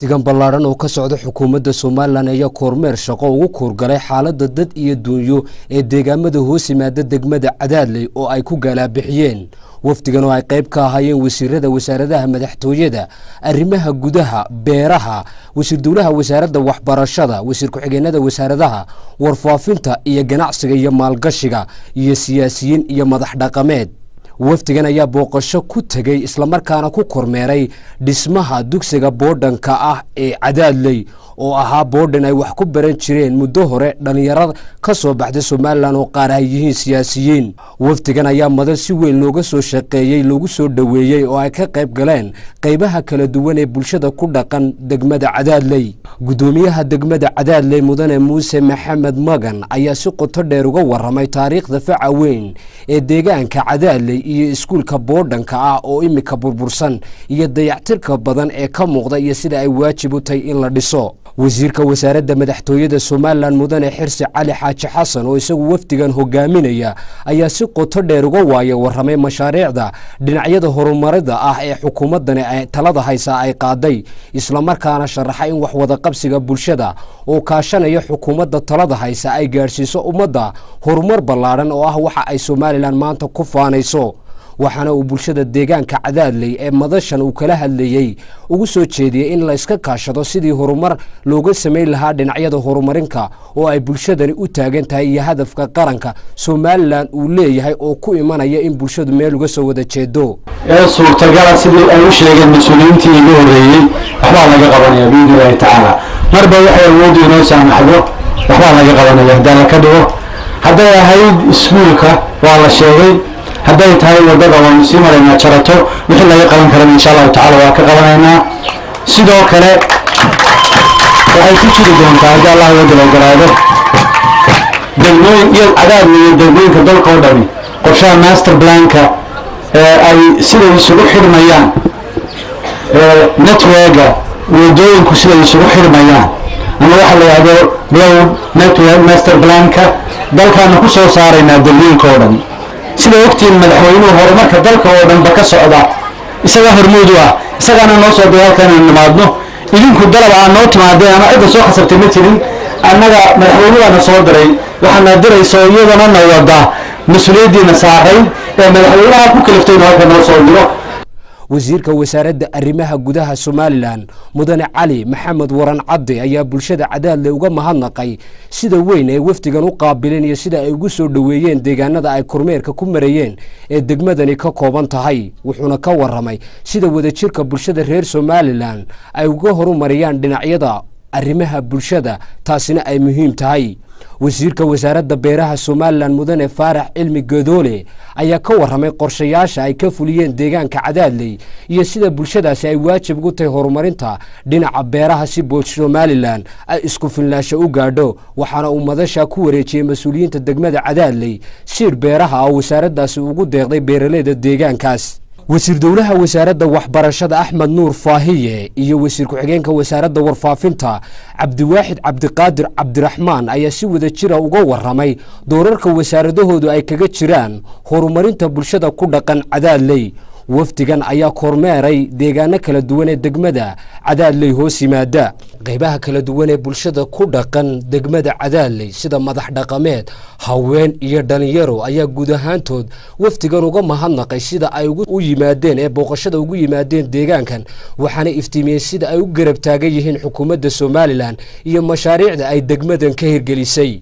digan ballaaran oo ka socda xukuumadda Soomaaliland ayaa kormeer shaqo ugu korgalay xaaladda dad iyo duunyo ee deegaamada hoos yimaada degmada Cadaadley oo ay ku galaabixiyeen wafdigan oo ay qayb ka ahaayeen wasiirada wasaaradaha madaxtooyada arrimaha gudaha beeraha wasiir dawlaha wasaaradda waxbarashada wasiir ku-xigeenada wasaaradaha warfaafinta iyo ganacsiga iyo maalgashiga iyo siyaasiyiin iyo madax dhaqameed wafdigan ayaa booqasho ku tagay isla markaana ku kormeeray dhismaha dugsiga boodhanka ah ee Cadaadley oo ahaa boodhan ay wax ku baran jireen muddo hore dhalinyarada ka soo baxday Soomaaliland oo qaar ay yihiin siyaasiyiin wafdigan ayaa madal si weyn looga soo shaqeeyay loogu soo dhaweeyay oo ay ka qayb galeen qaybaha kala duwan ee bulshada ku dhaqan degmada Cadaadley gudoomiyaha degmada Cadaadley mudane Muuse Maxamed Magan ayaa si qoto dheer uga waramay taariikhda faca weyn ee deegaanka Cadaadley iyo iskuulka boodhanka ah oo imika burbursan iyo dayactirka badan ee ka muuqda iyo sida ay waajib u tahay in la dhiso wasiirka wasaaradda madaxtooyada Soomaaliland mudane Xirsi Cali Xaaji Xasan oo isagu wafdigan hogaaminaya ayaa si qoto dheer uga waramay mashaariicda dhinacyada horumarida ah ee xukuumaddan ay talada haysa ay qaaday isla markaana sharaxay in wax wada qabsiga bulshada oo kaashanaya xukuumadda talada haysa ay gaarsiiso ummadda horumar ballaaran oo ah waxa ay Soomaaliland maanta ku faanayso waxaana uu bulshada deegaanka Cadaadley ee madashan uu kala hadlayay ugu soo jeediyay in la iska kaashado sidii horumar looga sameyn lahaa dhinacyada horumarinka oo ay bulshadani u taagan tahay iyo hadafka qaranka Soomaaliland uu leeyahay oo ku imanaya in bulshadu meel uga soo wada jeedo ee suurtagal sidii ay u sheegeen mas'uuliyiintii ugu horeeyay waxba laga qabanaya biidilaahi tacaala marba waxay awood inoo saamaxdo waxba laga qabanaya hadana ka dhigo haday ahayd iskuulka waa la sheegay hadday tahay wadada waan sii marayna jarato wixii laga qaban karo insha Allah taala waa ka qabanaynaa sidoo kale waxay ku jiri doontaa haddii Allah wada garaado degmooyin iyo Cadaadley degmooyinka dalka oo dhan qorshaha master plan-ka ay sida isugu xirmayaan network-ga wadooyinku sida isugu xirmayaan ama waxa la yiraahdo blow network master plan-ka dalkaana ku soo saarayna degmooyinka oo dhan sida waqtiga madaxweynuhu horumarka dalka oo dhan ka socda isaga hormuud ah isagana noo soo dagaalkan nimaadno idinku dalab aan noo timaadeen ama cid soo khasabtay ma jirin annaga madaxweynuhu soo diray waxaana dirayso iyadana nawada mas'uuliyadiina saaray ee madaxweynaha ku kaliftay halka noo soo diro wasiirka wasaaradda arrimaha gudaha Soomaaliland mudane Cali Maxamed Waran Cabdi ayaa bulshada Cadaadley uga mahadnaqay sida weyn ee wafdigan u qaabileen iyo sida ay ugu soo dhaweeyeen deegaanada ay kormeerka ku marayeen ee degmadani ka kooban tahay wuxuuna ka waramay sida wadajirka bulshada reer Soomaaliland ay uga horumariyaan dhinacyada arrimaha bulshada taasina ay muhiim tahay wasiirka wasaaradda beeraha Soomaaliland mudane Faarax Cilmi Gadoole ayaa ka waramay qorshayaasha ay ka fuliyeen deegaanka Cadaadley iyo sida bulshadaasi ay waajib ugu tahay horumarinta dhinaca beeraha si Soomaaliland ay isku filnaansho u gaadho waxaana uu madasha ku wareejiyay mas'uuliyiinta degmada Cadaadley siir beeraha oo wasaaraddaasi ugu deeqday beeraleyda deegaankaas wasiir dawlaha wasaaradda waxbarashada Axmed Nuur Faahiye iyo wasiir ku-xigeenka wasaaradda warfaafinta Cabdiwaaxid Cabdiqaadir Cabdiraxmaan ayaa si wada jira uga waramay doorarka wasaaradahoodu ay kaga jiraan horumarinta bulshada ku dhaqan Cadaadley wafdigan ayaa kormeeray deegaano kala duwan ee degmada Cadaadley hoos yimaada qaybaha kala duwan ee bulshada ku dhaqan degmada Cadaadley sida madax dhaqameed haween iyo dhalinyaro ayaa guud ahaantood wafdigan uga mahadnaqay sida ay u yimaadeen ee booqashada ugu yimaadeen deegaankan waxaana iftiimiyeen sida ay u garab taagan yihiin xukuumadda Soomaaliland iyo mashaariicda ay degmadan ka hirgelisay